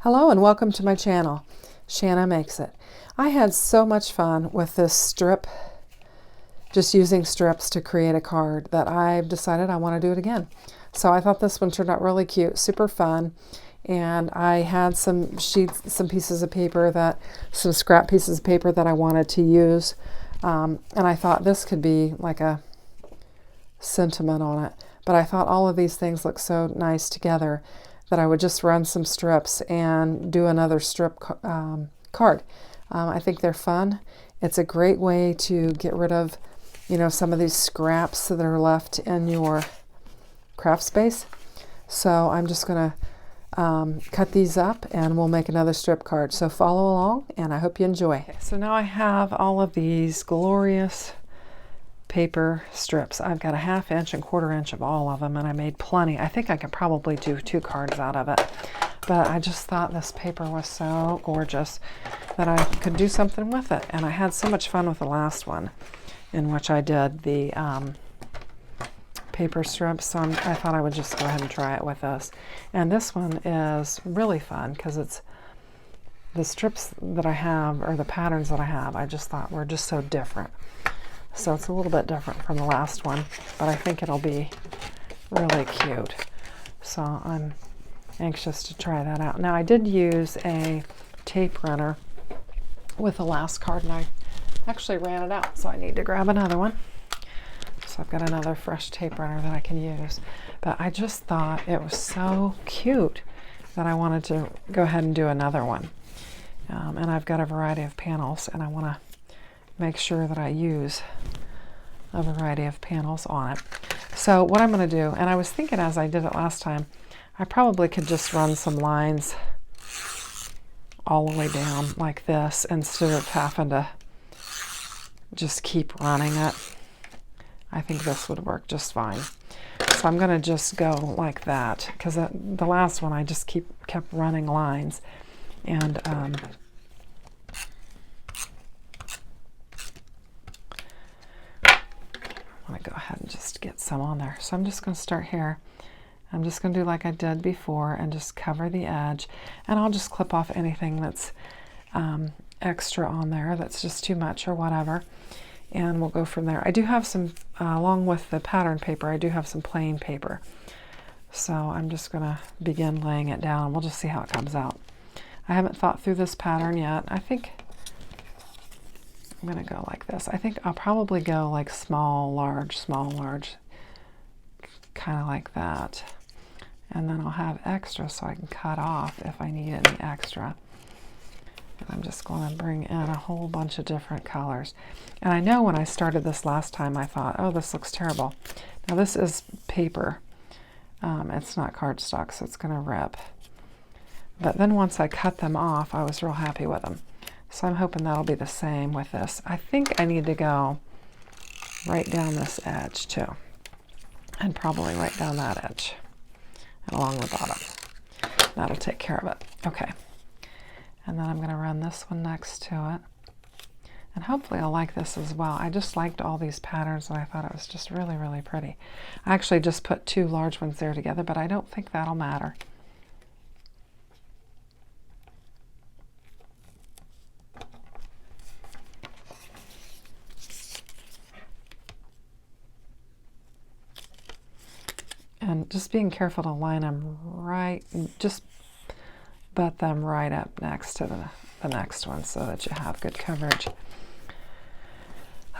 Hello and welcome to my channel, Shanna Makes It. I had so much fun with this strip, just using strips to create a card, that I've decided I want to do it again. So I thought this one turned out really cute, super fun. And I had some sheets, some pieces of paper some scrap pieces of paper that I wanted to use. And I thought this could be like a sentiment on it. But I thought all of these things look so nice together that I would just run some strips and do another strip card. I think they're fun. It's a great way to get rid of, some of these scraps that are left in your craft space. So I'm just going to cut these up and we'll make another strip card. So follow along and I hope you enjoy. Okay, so now I have all of these glorious paper strips. I've got a 1/2 inch and 1/4 inch of all of them, and I made plenty. I think I could probably do 2 cards out of it, but I just thought this paper was so gorgeous that I could do something with it. And I had so much fun with the last one, in which I did the paper strips, so I thought I would just go ahead and try it with this. And this one is really fun because it's the strips that I have, or the patterns that I have, I just thought were just so different. So it's a little bit different from the last one, but I think it'll be really cute. So I'm anxious to try that out. Now I did use a tape runner with the last card, and I actually ran it out, so I need to grab another one. So I've got another fresh tape runner that I can use. But I just thought it was so cute that I wanted to go ahead and do another one. And I've got a variety of panels, and I want to make sure that I use a variety of panels on it. So what I'm going to do, and I was thinking as I did it last time, I probably could just run some lines all the way down like this instead of having to just keep running it. I think this would work just fine. So I'm going to just go like that, because the last one I just kept running lines. And I'm going to go ahead and just get some on there. So I'm just going to start here. I'm just going to do like I did before and just cover the edge. And I'll just clip off anything that's extra on there that's just too much or whatever. And we'll go from there. I do have some, along with the pattern paper, I do have some plain paper. So I'm just going to begin laying it down. We'll just see how it comes out. I haven't thought through this pattern yet. I think I'm going to go like this. I think I'll probably go like small, large, kind of like that. And then I'll have extra so I can cut off if I need any extra. And I'm just going to bring in a whole bunch of different colors. And I know when I started this last time, I thought, oh, this looks terrible. Now this is paper. It's not cardstock, so it's going to rip. But then once I cut them off, I was real happy with them. So I'm hoping that'll be the same with this. I think I need to go right down this edge too. And probably right down that edge and along the bottom. That'll take care of it. Okay. And then I'm going to run this one next to it. And hopefully I'll like this as well. I just liked all these patterns and I thought it was just really, really pretty. I actually just put 2 large ones there together, but I don't think that'll matter. And just being careful to line them right, just butt them right up next to the next one so that you have good coverage.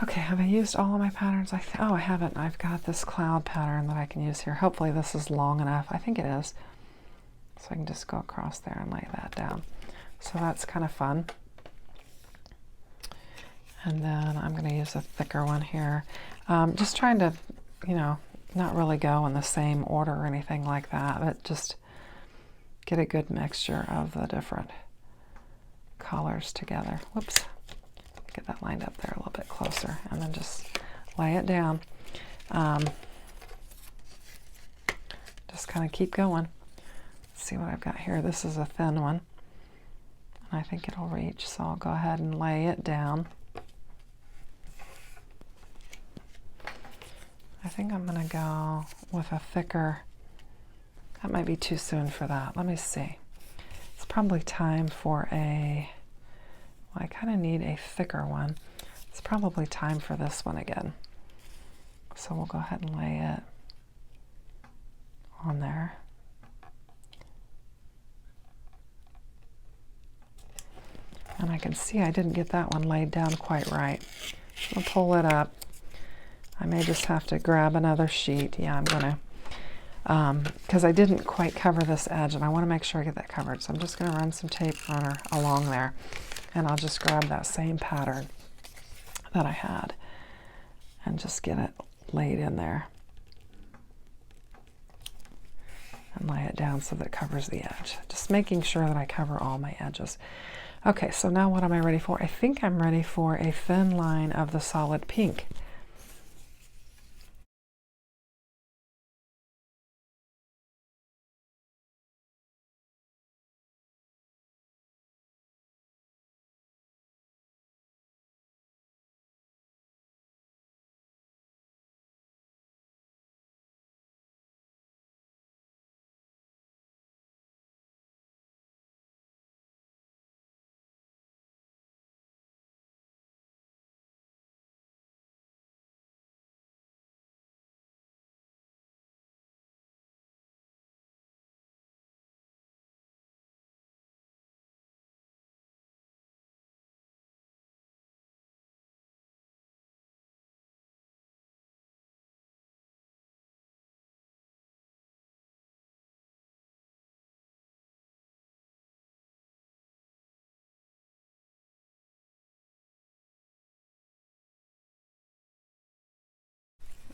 Okay, have I used all of my patterns? Oh, I haven't. I've got this cloud pattern that I can use here. Hopefully this is long enough. I think it is. So I can just go across there and lay that down. So that's kind of fun. And then I'm going to use a thicker one here. Just trying to, not really go in the same order or anything like that, but just get a good mixture of the different colors together. Whoops. Get that lined up there a little bit closer, and then just lay it down. Just kind of keep going. Let's see what I've got here. This is a thin one, and I think it'll reach, so I'll go ahead and lay it down. I think I'm going to go with a thicker, that might be too soon for that. Let me see. It's probably time for a, well, I kind of need a thicker one. It's probably time for this one again. So we'll go ahead and lay it on there. And I can see I didn't get that one laid down quite right. I'll pull it up. I may just have to grab another sheet. Yeah, I'm gonna, because I didn't quite cover this edge and I want to make sure I get that covered. So I'm just going to run some tape runner along there, and I'll just grab that same pattern that I had and just get it laid in there and lay it down so that it covers the edge. Just making sure that I cover all my edges. Okay, so now what am I ready for? I think I'm ready for a thin line of the solid pink.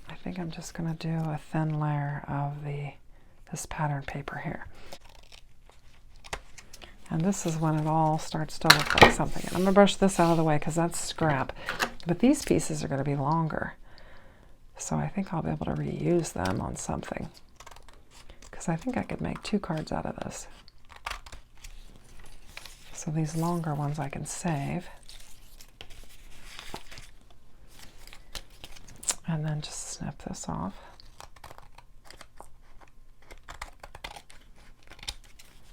I think I'm just going to do a thin layer of this pattern paper here. And this is when it all starts to look like something. And I'm going to brush this out of the way because that's scrap. But these pieces are going to be longer. So I think I'll be able to reuse them on something. Because I think I could make 2 cards out of this. So these longer ones I can save. And then just snip this off.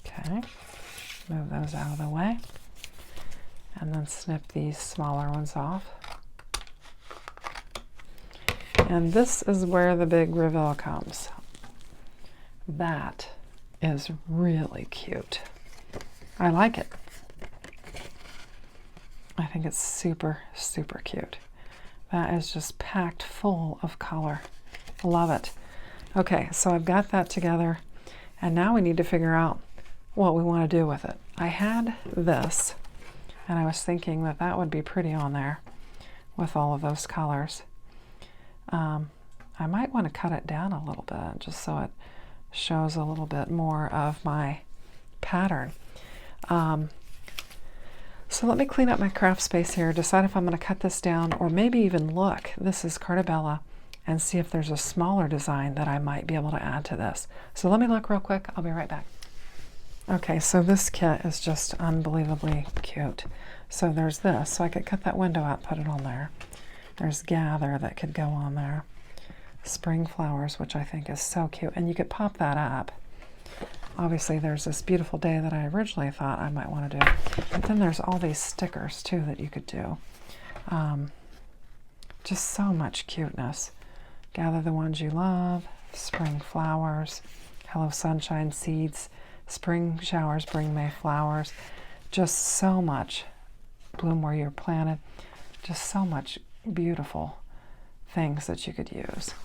Okay, move those out of the way. And then snip these smaller ones off. And this is where the big reveal comes. That is really cute. I like it. I think it's super, super cute. That is just packed full of color. Love it. Okay, so I've got that together, and now we need to figure out what we want to do with it. I had this, and I was thinking that that would be pretty on there with all of those colors. I might want to cut it down a little bit just so it shows a little bit more of my pattern. So let me clean up my craft space here, decide if I'm going to cut this down, or maybe even look, this is Cartabella, and see if there's a smaller design that I might be able to add to this. So let me look real quick. I'll be right back. Okay, so this kit is just unbelievably cute. So there's this, so I could cut that window out, put it on there. There's Gather that could go on there. Spring Flowers, which I think is so cute, and you could pop that up. Obviously there's this Beautiful Day that I originally thought I might want to do, but then there's all these stickers too that you could do. Just so much cuteness. Gather the Ones You Love, Spring Flowers, Hello Sunshine Seeds, Spring Showers Bring May Flowers. Just so much. Bloom Where You're Planted. Just so much beautiful things that you could use.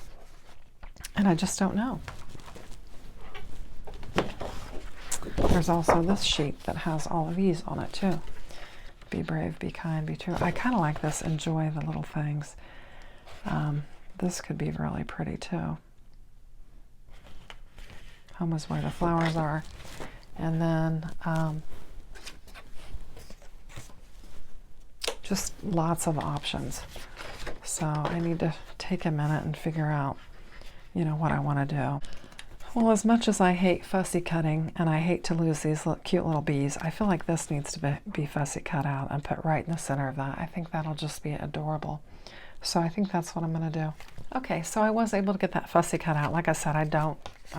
And I just don't know. There's also this sheet that has all of these on it too. Be brave, be kind, be true. I kind of like this, enjoy the little things. This could be really pretty too. Home is where the flowers are. And then just lots of options. So I need to take a minute and figure out, you know, what I want to do. Well, as much as I hate fussy cutting and I hate to lose these cute little bees, I feel like this needs to be fussy cut out and put right in the center of that. I think that'll just be adorable. So I think that's what I'm going to do. Okay, so I was able to get that fussy cut out. Like I said, I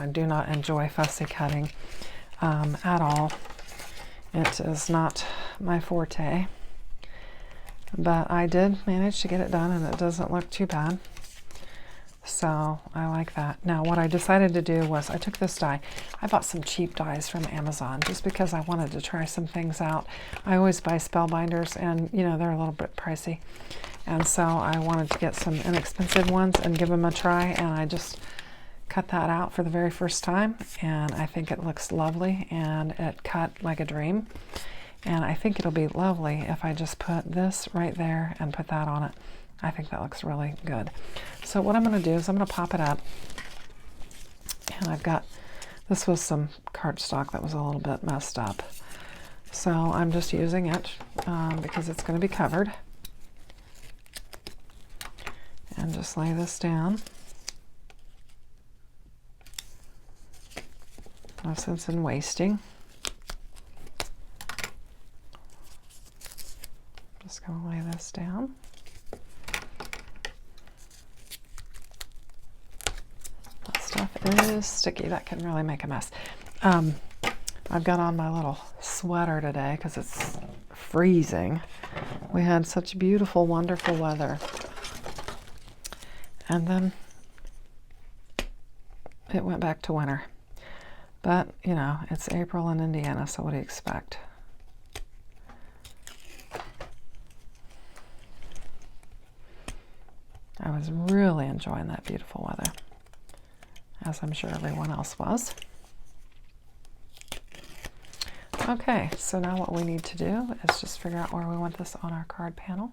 do not enjoy fussy cutting at all. It is not my forte, but I did manage to get it done, and it doesn't look too bad. So I like that. Now what I decided to do was I took this die. I bought some cheap dies from Amazon just because I wanted to try some things out. I always buy spellbinders, and you know, they're a little bit pricey. And so I wanted to get some inexpensive ones and give them a try, and I just cut that out for the very first time, and I think it looks lovely, and it cut like a dream. And I think it'll be lovely if I just put this right there and put that on it. I think that looks really good. So what I'm going to do is I'm going to pop it up, and I've got, this was some cardstock that was a little bit messed up, so I'm just using it because it's going to be covered. And just lay this down. No sense in wasting. Just going to lay this down. That stuff is sticky. That can really make a mess. I've got on my little sweater today because it's freezing. We had such beautiful, wonderful weather. And then it went back to winter. But, you know, it's April in Indiana, so what do you expect? I was really enjoying that beautiful weather, as I'm sure everyone else was. Okay, so now what we need to do is just figure out where we want this on our card panel.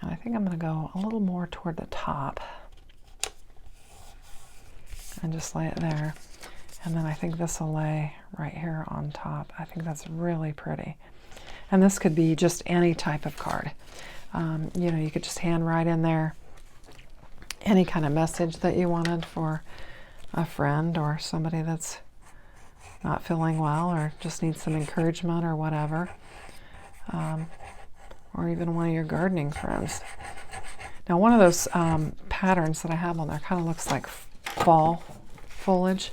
And I think I'm going to go a little more toward the top and just lay it there. And then I think this will lay right here on top. I think that's really pretty. And this could be just any type of card. You know, you could just hand write in there any kind of message that you wanted for a friend or somebody that's not feeling well or just needs some encouragement or whatever. Or even one of your gardening friends. Now one of those patterns that I have on there kind of looks like fall foliage,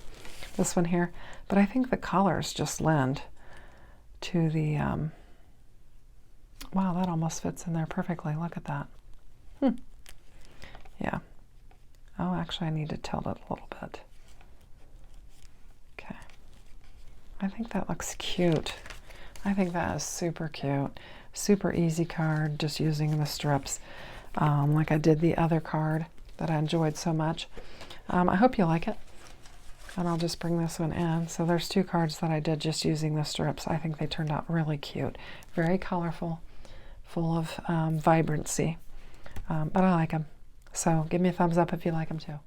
this one here, but I think the colors just lend to the, wow, that almost fits in there perfectly. Look at that. Yeah. Oh, actually I need to tilt it a little bit. Okay. I think that looks cute. I think that is super cute. Super easy card, just using the strips like I did the other card that I enjoyed so much. I hope you like it. And I'll just bring this one in. So there's two cards that I did just using the strips. I think they turned out really cute. Very colorful, full of vibrancy. But I like them. So give me a thumbs up if you like them too.